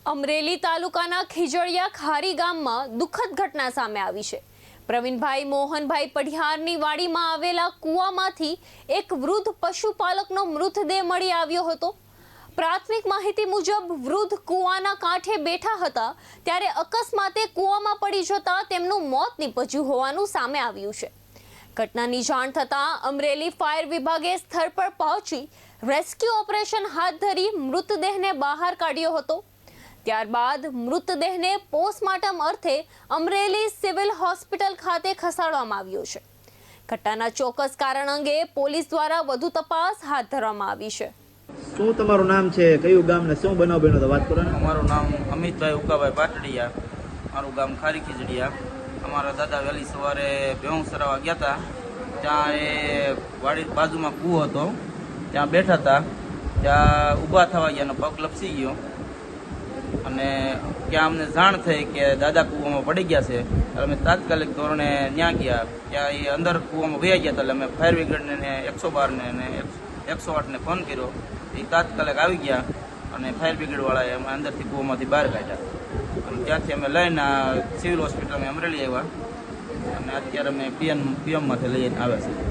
અમરેલી તાલુકાના ખીજડીયા ખારી ગામમાં દુઃખદ ઘટના સામે આવી છે। પ્રવીણભાઈ મોહનભાઈ પઢિયારની વાડીમાં આવેલા કૂવામાંથી એક વૃદ્ધ પશુપાલકનો મૃતદેહ મળી આવ્યો હતો। પ્રાથમિક માહિતી મુજબ વૃદ્ધ કૂવાના કાંઠે બેઠા હતા ત્યારે અકસ્માતે કૂવામાં પડી જતા તેમનું મોત નીપજ્યું હોવાનું સામે આવ્યું છે। ઘટનાની જાણ થતાં અમરેલી ફાયર વિભાગે સ્થળ પર પહોંચી રેસ્ક્યુ ઓપરેશન હાથ ધરી મૃતદેહને બહાર કાઢ્યો હતો। ત્યારબાદ મૃતદેહને પોસ્ટમોર્ટમ અર્થે અમરેલી સિવિલ હોસ્પિટલ ખાતે ખસેડવામાં આવ્યો છે। ઘટનાના ચોક્કસ કારણ અંગે પોલીસ દ્વારા વધુ તપાસ હાથ ધરવામાં આવી છે। શું તમારું નામ છે, કયું ગામ ને શું બનાવ બન્યો તો વાત કરો ને। અમારું નામ અમિતભાઈ ઉકાભાઈ પાટડિયા, મારું ગામ ખારી ખીજડીયા। અમારા દાદા વહેલી સવારે ભેહું સરાવવા ગયા હતા, ત્યાં એ વાડી બાજુમાં કૂવો હતો, ત્યાં બેઠા હતા, ત્યાં ઊભા થવા ગયા, પગ લપસી ગયો અને ત્યાં અમને જાણ થઈ કે દાદા કૂવામાં પડી ગયા છે। અમે તાત્કાલિક ધોરણે ત્યાં ગયા, ત્યાં એ અંદર કૂવામાં વયા ગયા હતા। એટલે અમે ફાયર બ્રિગેડને 112 ને 108ને ફોન કર્યો, એ તાત્કાલિક આવી ગયા અને ફાયર બ્રિગેડવાળાએ અમે અંદરથી કૂવામાંથી બહાર કાઢ્યા અને ત્યાંથી અમે લઈને સિવિલ હોસ્પિટલમાં અમરેલી આવ્યા અને અત્યારે અમે પીએમમાંથી લઈને આવ્યા છીએ।